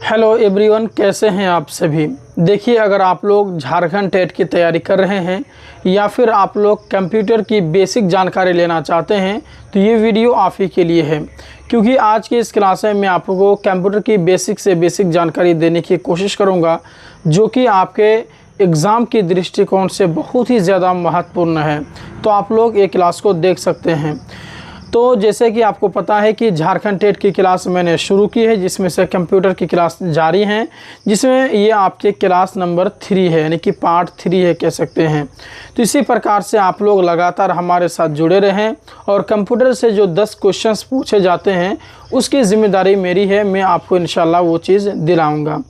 Hello everyone, कैसे हैं आप सभी। देखिए, अगर आप लोग झारखंड टेट की तैयारी कर रहे हैं या फिर आप लोग कंप्यूटर की बेसिक जानकारी लेना चाहते हैं तो ये वीडियो आप ही के लिए है, क्योंकि आज की इस क्लास में मैं आपको कंप्यूटर की बेसिक से बेसिक जानकारी देने की कोशिश करूँगा, जो कि आपके एग्ज़ाम के दृष्टिकोण से बहुत ही ज़्यादा महत्वपूर्ण है। तो आप लोग ये क्लास को देख सकते हैं। तो जैसे कि आपको पता है कि झारखंड टेट की क्लास मैंने शुरू की है, जिसमें से कंप्यूटर की क्लास जारी हैं, जिसमें ये आपके क्लास नंबर 3 है, यानी कि पार्ट 3 है कह सकते हैं। तो इसी प्रकार से आप लोग लगातार हमारे साथ जुड़े रहें और कंप्यूटर से जो 10 क्वेश्चंस पूछे जाते हैं उसकी ज़िम्मेदारी मेरी है, मैं आपको इंशाल्लाह वो चीज़ दिलाऊंगा।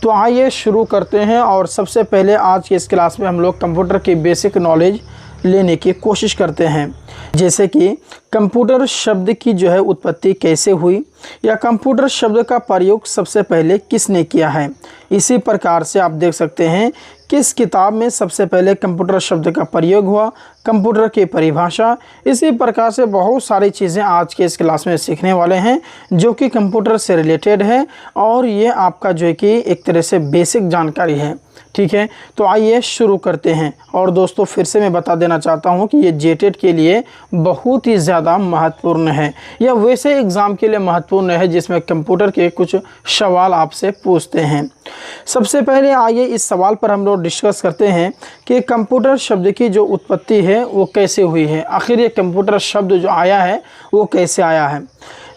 तो आइए शुरू करते हैं। और सबसे पहले आज की इस क्लास में हम लोग कंप्यूटर की बेसिक नॉलेज लेने की कोशिश करते हैं, जैसे कि कंप्यूटर शब्द की जो है उत्पत्ति कैसे हुई, या कंप्यूटर शब्द का प्रयोग सबसे पहले किसने किया है। इसी प्रकार से आप देख सकते हैं किस किताब में सबसे पहले कंप्यूटर शब्द का प्रयोग हुआ, कंप्यूटर की परिभाषा। इसी प्रकार से बहुत सारी चीज़ें आज के इस क्लास में सीखने वाले हैं जो कि कंप्यूटर से रिलेटेड है, और ये आपका जो है कि एक तरह से बेसिक जानकारी है। ठीक है, तो आइए शुरू करते हैं। और दोस्तों, फिर से मैं बता देना चाहता हूं कि ये जेटेट के लिए बहुत ही ज़्यादा महत्वपूर्ण है, या वैसे एग्ज़ाम के लिए महत्वपूर्ण है जिसमें कंप्यूटर के कुछ सवाल आपसे पूछते हैं। सबसे पहले आइए इस सवाल पर हम लोग डिस्कस करते हैं कि कंप्यूटर शब्द की जो उत्पत्ति है वो कैसे हुई है। आखिर ये कंप्यूटर शब्द जो आया है वो कैसे आया है।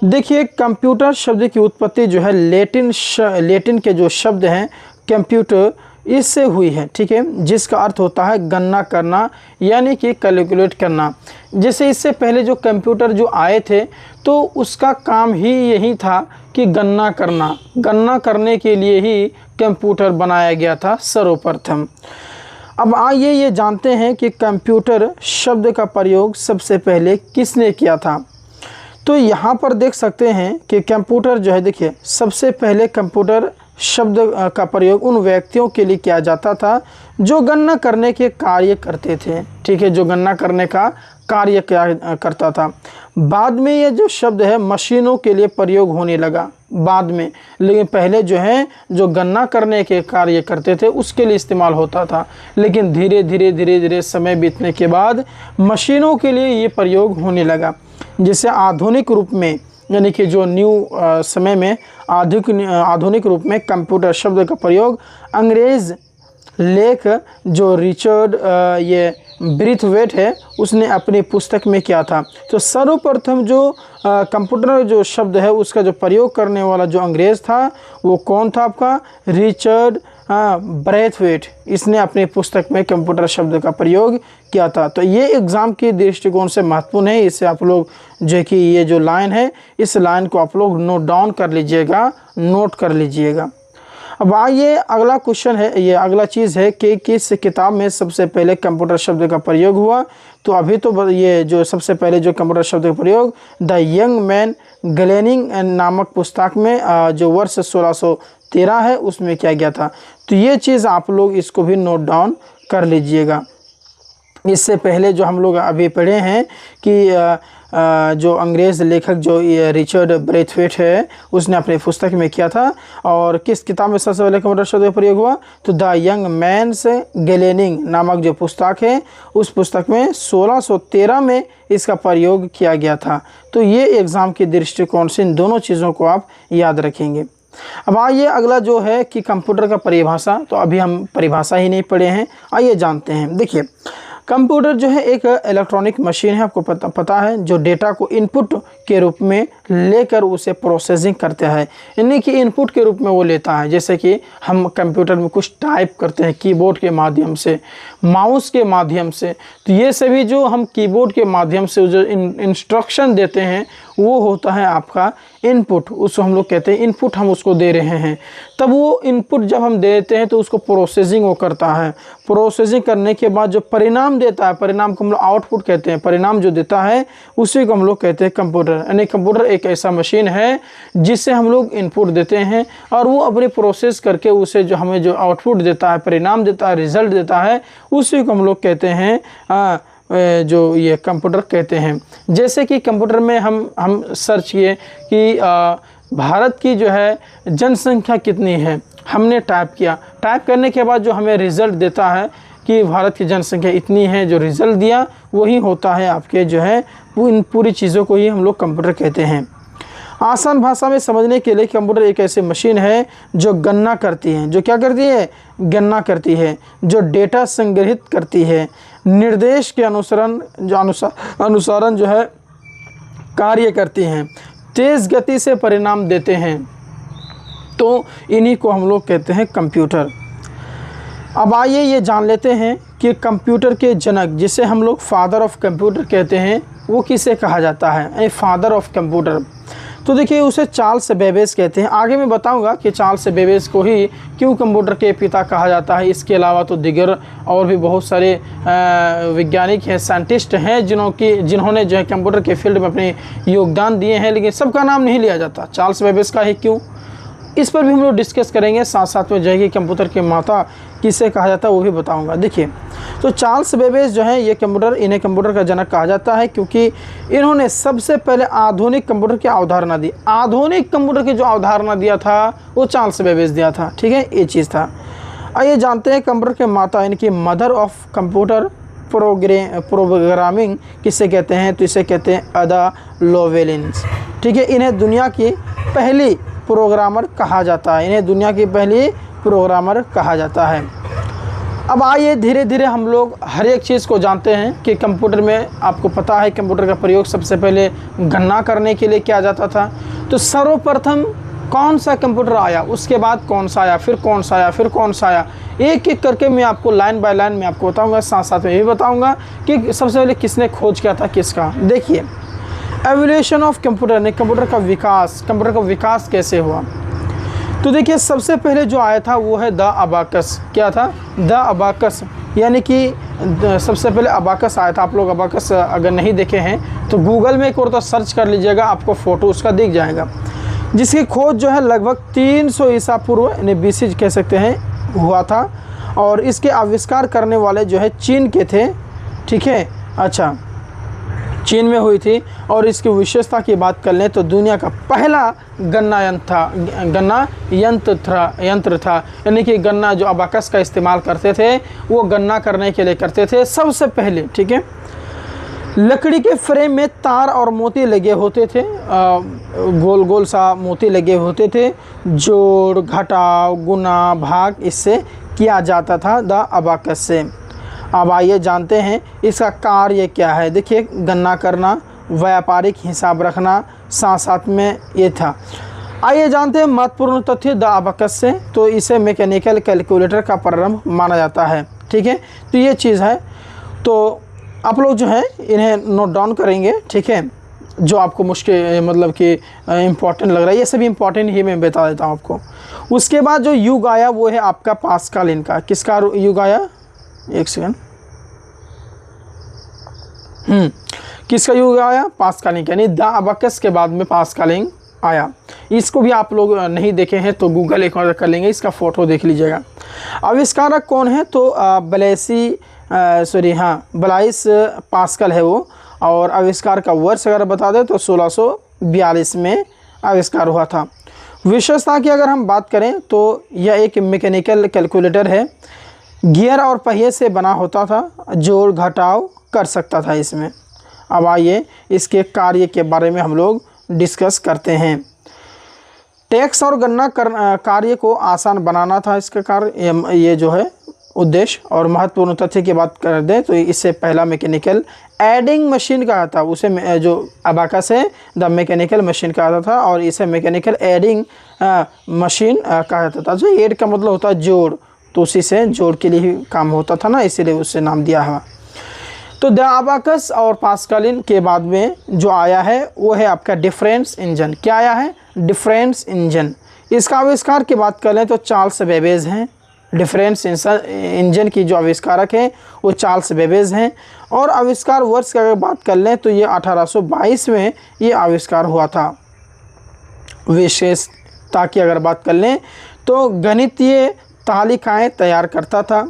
देखिए, कंप्यूटर शब्द की उत्पत्ति जो है लेटिन के जो शब्द हैं कंप्यूटर, इससे हुई है। ठीक है, जिसका अर्थ होता है गणना करना, यानी कि कैलकुलेट करना। जैसे इससे पहले जो कंप्यूटर जो आए थे तो उसका काम ही यही था कि गणना करना। गणना करने के लिए ही कंप्यूटर बनाया गया था सर्वप्रथम। अब आइए ये जानते हैं कि कंप्यूटर शब्द का प्रयोग सबसे पहले किसने किया था। तो यहाँ पर देख सकते हैं कि कंप्यूटर जो है, देखिए, सबसे पहले कंप्यूटर शब्द का प्रयोग उन व्यक्तियों के लिए किया जाता था जो गणना करने के कार्य करते थे। ठीक है, जो गणना करने का कार्य करता था। बाद में ये जो शब्द है मशीनों के लिए प्रयोग होने लगा बाद में, लेकिन पहले जो है जो गणना करने के कार्य करते थे उसके लिए इस्तेमाल होता था। लेकिन धीरे धीरे समय बीतने के बाद मशीनों के लिए ये प्रयोग होने लगा, जिसे आधुनिक रूप में, यानी कि जो न्यू समय में आधुनिक रूप में कंप्यूटर शब्द का प्रयोग अंग्रेज़ लेख जो रिचर्ड ये ब्रीथवेट है उसने अपनी पुस्तक में किया था। तो सर्वप्रथम जो कंप्यूटर जो शब्द है उसका जो प्रयोग करने वाला जो अंग्रेज़ था वो कौन था? आपका रिचर्ड ब्रेथवेट। इसने अपनी पुस्तक में कंप्यूटर शब्द का प्रयोग किया था। तो ये एग्ज़ाम के दृष्टिकोण से महत्वपूर्ण है। इससे आप लोग जो है कि ये जो लाइन है इस लाइन को आप लोग नोट डाउन कर लीजिएगा, नोट कर लीजिएगा। अब आइए अगला क्वेश्चन है, ये अगला चीज़ है कि किस किताब में सबसे पहले कंप्यूटर शब्द का प्रयोग हुआ। तो अभी तो ये जो सबसे पहले जो कंप्यूटर शब्द का प्रयोग द यंग मैन ग्लेनिंग नामक पुस्तक में जो वर्ष 1613 है उसमें किया गया था। तो ये चीज़ आप लोग इसको भी नोट डाउन कर लीजिएगा। इससे पहले जो हम लोग अभी पढ़े हैं कि जो अंग्रेज़ लेखक जो रिचर्ड ब्रेथवेट है उसने अपनी पुस्तक में किया था। और किस किताब में सबसे पहले कंप्यूटर शब्द का प्रयोग हुआ? तो द यंग मैन्स ग्लेनिंग नामक जो पुस्तक है उस पुस्तक में 1613 में इसका प्रयोग किया गया था। तो ये एग्ज़ाम के दृष्टिकोण से इन दोनों चीज़ों को आप याद रखेंगे। अब आइए अगला जो है कि कंप्यूटर का परिभाषा। तो अभी हम परिभाषा ही नहीं पढ़े हैं, आइए जानते हैं। देखिए, कंप्यूटर जो है एक इलेक्ट्रॉनिक मशीन है, आपको पता है, जो डेटा को इनपुट के रूप में लेकर उसे प्रोसेसिंग करता है, यानी कि इनपुट के रूप में वो लेता है। जैसे कि हम कंप्यूटर में कुछ टाइप करते हैं कीबोर्ड के माध्यम से, माउस के माध्यम से, तो ये सभी जो हम कीबोर्ड के माध्यम से जो इंस्ट्रक्शन देते हैं वो होता है आपका इनपुट। उसको हम लोग कहते हैं इनपुट, हम उसको दे रहे हैं। तब वो इनपुट जब हम देते हैं तो उसको प्रोसेसिंग वो करता है। प्रोसेसिंग करने के बाद जो परिणाम देता है, परिणाम को हम लोग आउटपुट कहते हैं। परिणाम जो देता है उसी को हम लोग कहते हैं कंप्यूटर। यानी कंप्यूटर एक ऐसा मशीन है जिससे हम लोग इनपुट देते हैं और वो अपने प्रोसेस करके उसे जो हमें जो आउटपुट देता है, परिणाम देता है, रिजल्ट देता है, उसी को हम लोग कहते हैं जो ये कंप्यूटर कहते हैं। जैसे कि कंप्यूटर में हम सर्च किए कि भारत की जो है जनसंख्या कितनी है, हमने टाइप किया। टाइप करने के बाद जो हमें रिज़ल्ट देता है कि भारत की जनसंख्या इतनी है, जो रिज़ल्ट दिया वही होता है आपके जो है इन पूरी चीज़ों को ही हम लोग कंप्यूटर कहते हैं। आसान भाषा में समझने के लिए कंप्यूटर एक ऐसी मशीन है जो गणना करती है, जो क्या करती है, गणना करती है, जो डेटा संग्रहित करती है, निर्देश के अनुसारण जो है कार्य करती हैं, तेज़ गति से परिणाम देते हैं। तो इन्हीं को हम लोग कहते हैं कंप्यूटर। अब आइए ये जान लेते हैं कि कंप्यूटर के जनक, जिसे हम लोग फादर ऑफ कंप्यूटर कहते हैं, वो किसे कहा जाता है, यानी फादर ऑफ कंप्यूटर। तो देखिए उसे चार्ल्स बेबेज कहते हैं। आगे मैं बताऊंगा कि चार्ल्स बेबेज को ही क्यों कंप्यूटर के पिता कहा जाता है। इसके अलावा तो दिगर और भी बहुत सारे वैज्ञानिक हैं, साइंटिस्ट हैं जिन्होंने जो है कंप्यूटर के फील्ड में अपने योगदान दिए हैं, लेकिन सबका नाम नहीं लिया जाता। चार्ल्स बेबेज का ही क्यों, इस पर भी हम लोग डिस्कस करेंगे। साथ साथ में जो है कि कंप्यूटर के माता किसे कहा जाता है वो भी बताऊंगा। देखिए तो चार्ल्स बेबेज जो है इन्हें कंप्यूटर का जनक कहा जाता है क्योंकि इन्होंने सबसे पहले आधुनिक कंप्यूटर की अवधारणा दी। आधुनिक कंप्यूटर की जो अवधारणा दिया था वो चार्ल्स बेबेज दिया था, ठीक है, ये चीज़ था। आइए जानते हैं कंप्यूटर के माता यानी कि मदर ऑफ कंप्यूटर प्रोग्रामिंग किसे कहते हैं। तो इसे कहते हैं अदा लोवेलिन्स, ठीक है। इन्हें दुनिया की पहली प्रोग्रामर कहा जाता है, इन्हें दुनिया की पहली प्रोग्रामर कहा जाता है। अब आइए धीरे धीरे हम लोग हर एक चीज़ को जानते हैं कि कंप्यूटर में आपको पता है कंप्यूटर का प्रयोग सबसे पहले गणना करने के लिए किया जाता था। तो सर्वप्रथम कौन सा कंप्यूटर आया, उसके बाद कौन सा आया, फिर कौन सा आया, फिर कौन सा आया, एक एक करके मैं आपको लाइन बाय लाइन में आपको बताऊंगा। साथ साथ में ये भी बताऊंगा कि सबसे पहले किसने खोज किया था, किसका। देखिए एवोल्यूशन ऑफ कंप्यूटर ने कंप्यूटर का विकास कैसे हुआ। तो देखिए सबसे पहले जो आया था वो है द अबाकस। क्या था, द अबाकस, यानी कि सबसे पहले अबाकस आया था। आप लोग अबाकस अगर नहीं देखे हैं तो गूगल में एक और तो सर्च कर लीजिएगा, आपको फ़ोटो उसका दिख जाएगा, जिसकी खोज जो है लगभग 300 ईसा पूर्व यानी BC कह सकते हैं हुआ था। और इसके आविष्कार करने वाले जो है चीन के थे, ठीक है। अच्छा, चीन में हुई थी। और इसकी विशेषता की बात कर लें तो दुनिया का पहला गणना यंत्र था, यानी कि गणना जो अबाकस का इस्तेमाल करते थे वो गणना करने के लिए करते थे सबसे पहले, ठीक है। लकड़ी के फ्रेम में तार और मोती लगे होते थे, गोल गोल सा मोती लगे होते थे। जोड़, घटाव, गुना, भाग इससे किया जाता था द अबाकस से। अब आइए जानते हैं इसका कार्य क्या है। देखिए गणना करना, व्यापारिक हिसाब रखना, साथ साथ में ये था। आइए जानते हैं महत्वपूर्ण तथ्य द अबाकस से। तो इसे मैकेनिकल कैलकुलेटर का प्रारंभ माना जाता है, ठीक है। तो ये चीज़ है, तो आप लोग जो है इन्हें नोट डाउन करेंगे, ठीक है। जो आपको मुश्किल मतलब कि इम्पॉर्टेंट लग रहा है, ये सभी इम्पॉर्टेंट ही मैं बता देता हूँ आपको। उसके बाद जो युग आया वो है आपका पास्कल। का किसका युग आया, एक सेकंड, किसका युग आया, पास्कलिंग, यानी द अबाकस के बाद में पास्कलिंग आया। इसको भी आप लोग नहीं देखे हैं तो गूगल एक बार कर लेंगे, इसका फ़ोटो देख लीजिएगा। आविष्कारक कौन है तो ब्लाइस पास्कल है वो। और आविष्कार का वर्ष अगर बता दें तो 1642 में आविष्कार हुआ था। विशेषता की अगर हम बात करें तो यह एक मैकेनिकल कैलकुलेटर है, गियर और पहिए से बना होता था, जोड़ घटाव कर सकता था इसमें। अब आइए इसके कार्य के बारे में हम लोग डिस्कस करते हैं। टैक्स और गणना कार्य को आसान बनाना था इसका कार्य, ये जो है उद्देश्य। और महत्वपूर्ण तथ्य की बात कर दें तो इससे पहला मैकेनिकल एडिंग मशीन कहा था, उसे जो अबाकस है द मैकेनिकल मशीन कहा था और इसे मैकेनिकल एडिंग मशीन कहा जाता था। जो एड का मतलब होता है जोड़, तो उसी से जोड़ के लिए ही काम होता था ना, इसीलिए उससे नाम दिया है। तो द अबाकस और पास्कलिन के बाद में जो आया है वो है आपका डिफरेंस इंजन। क्या आया है, डिफरेंस इंजन। इसका आविष्कार की बात कर लें तो चार्ल्स बेबेज हैं। डिफरेंस इंजन की जो आविष्कारक हैं वो चार्ल्स बेबेज हैं। और आविष्कार वर्ष की अगर बात कर लें तो ये 1822 में ये आविष्कार हुआ था। विशेषता की अगर बात कर लें तो गणितीय तालिकाएँ तैयार करता था,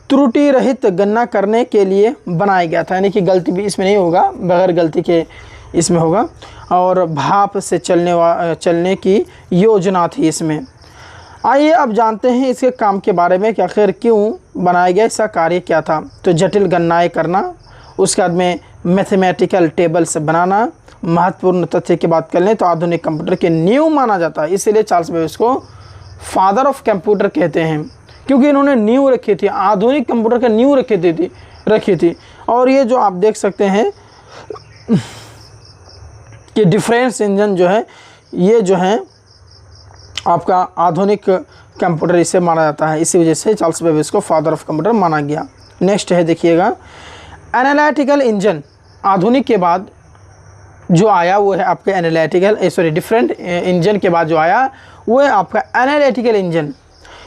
त्रुटि रहित गणना करने के लिए बनाया गया था, यानी कि गलती भी इसमें नहीं होगा, बगैर गलती के इसमें होगा, और भाप से चलने की योजना थी इसमें। आइए अब जानते हैं इसके काम के बारे में कि आखिर क्यों बनाया गया, इसका कार्य क्या था। तो जटिल गणनाएँ करना, उसके बाद में मैथमेटिकल टेबल्स बनाना। महत्वपूर्ण तथ्य की बात कर लें तो आधुनिक कंप्यूटर के नींव माना जाता है, इसीलिए चार्ल्स बेबेज को फादर ऑफ कंप्यूटर कहते हैं, क्योंकि इन्होंने नींव रखी थी, आधुनिक कंप्यूटर का नींव रखी थी। और ये जो आप देख सकते हैं कि डिफरेंस इंजन जो है, ये जो है आपका आधुनिक कंप्यूटर इसे माना जाता है, इसी वजह से चार्ल्स बेबेज को फादर ऑफ कंप्यूटर माना गया। नेक्स्ट है देखिएगा एनालिटिकल इंजन। आधुनिक के बाद जो आया वो है आपका डिफरेंट इंजन के बाद जो आया वो है आपका एनालिटिकल इंजन।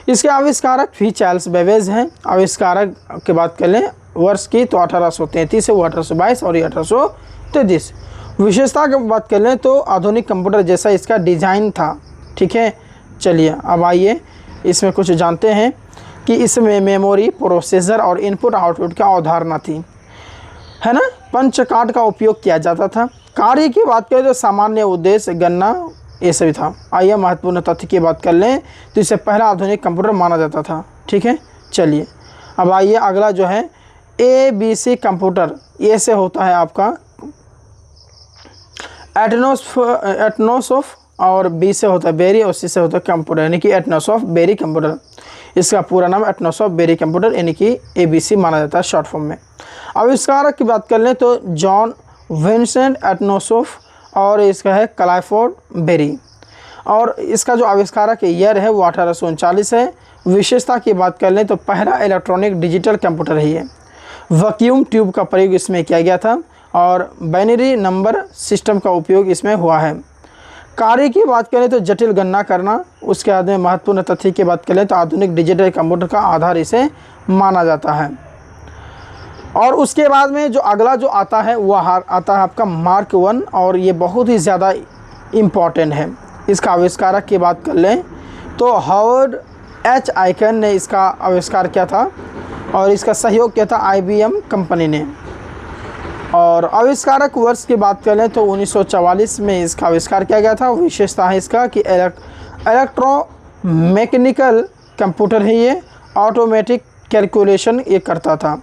इसके आविष्कारक भी चार्ल्स बेबेज हैं। आविष्कारक की बात कर लें वर्ष की तो 1833 है, वो 1822 और ये 1833। विशेषता की बात कर लें तो आधुनिक कंप्यूटर जैसा इसका डिज़ाइन था। ठीक है, चलिए अब आइए इसमें कुछ जानते हैं कि इसमें मेमोरी, प्रोसेसर और इनपुट आउटपुट की अवधारणा थी, है ना। पंच कार्ड का उपयोग किया जाता था। कार्य की बात करें तो सामान्य उद्देश्य, गणना, ये सभी था। आइए महत्वपूर्ण तथ्य की बात कर लें तो इसे पहला आधुनिक कंप्यूटर माना जाता था। ठीक है, चलिए अब आइए अगला जो है ABC कंप्यूटर। ए से होता है आपका एटनोस ऑफ, और बी से होता है बेरी, और सी से होता है कंप्यूटर, यानी कि एटनोस ऑफ बेरी कंप्यूटर। इसका पूरा नाम एटनोस ऑफ बेरी कंप्यूटर यानी कि ABC माना जाता है शॉर्ट फॉर्म में। आविष्कारक की बात कर लें तो जॉन विंसेंट एटनोसोफ, और इसका है क्लाइफोर्ड बेरी, और इसका जो आविष्कारक ईयर है वो 1839 है। विशेषता की बात कर लें तो पहला इलेक्ट्रॉनिक डिजिटल कंप्यूटर ही है। वैक्यूम ट्यूब का प्रयोग इसमें किया गया था, और बाइनरी नंबर सिस्टम का उपयोग इसमें हुआ है। कार्य की बात करें तो जटिल गणना करना। उसके बाद में महत्वपूर्ण तथ्य की बात करें तो आधुनिक डिजिटल कंप्यूटर का आधार इसे माना जाता है। और उसके बाद में जो अगला जो आता है वह आता है आपका मार्क 1, और ये बहुत ही ज़्यादा इम्पॉर्टेंट है। इसका आविष्कारक की बात कर लें तो हावर्ड एच आइकन ने इसका आविष्कार किया था, और इसका सहयोग किया था IBM कंपनी ने। और आविष्कारक वर्ष की बात करें तो 1944 में इसका आविष्कार किया गया था। विशेषता है इसका कि इलेक्ट्रोमैकेनिकल कंप्यूटर है, ये ऑटोमेटिक कैलकुलेशन ये करता था,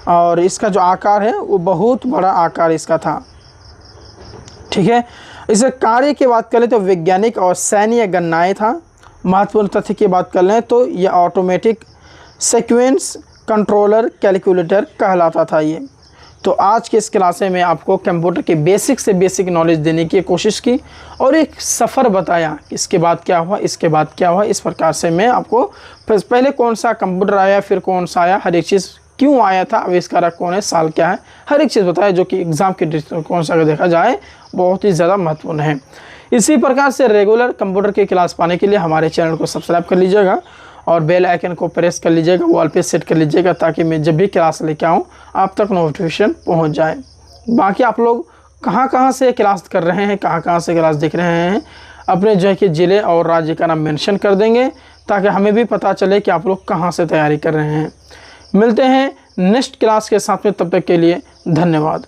और इसका जो आकार है वो बहुत बड़ा आकार इसका था। ठीक है, इसे कार्य की बात करें तो वैज्ञानिक और सैन्य गणनाएँ था। महत्वपूर्ण तथ्य की बात कर लें तो यह ऑटोमेटिक सीक्वेंस कंट्रोलर कैलकुलेटर कहलाता था ये। तो आज के इस क्लास में आपको कंप्यूटर के बेसिक से बेसिक नॉलेज देने की कोशिश की, और एक सफ़र बताया इसके बाद क्या हुआ, इसके बाद क्या हुआ। इस प्रकार से मैं आपको पहले कौन सा कंप्यूटर आया, फिर कौन सा आया, हर एक चीज़ क्यों आया था, आविष्कारक कौन है, साल क्या है, हर एक चीज़ बताया, जो कि एग्ज़ाम के दृष्टिकोण से अगर देखा जाए बहुत ही ज़्यादा महत्वपूर्ण है। इसी प्रकार से रेगुलर कंप्यूटर की क्लास पाने के लिए हमारे चैनल को सब्सक्राइब कर लीजिएगा, और बेल आइकन को प्रेस कर लीजिएगा, वॉल पे सेट कर लीजिएगा, ताकि मैं जब भी क्लास लेके आऊँ आप तक नोटिफिकेशन पहुँच जाए। बाकी आप लोग कहाँ से क्लास कर रहे हैं, कहाँ से क्लास देख रहे हैं, अपने जो है कि ज़िले और राज्य का नाम मेंशन कर देंगे, ताकि हमें भी पता चले कि आप लोग कहाँ से तैयारी कर रहे हैं। मिलते हैं नेक्स्ट क्लास के साथ में, तब तक के लिए धन्यवाद।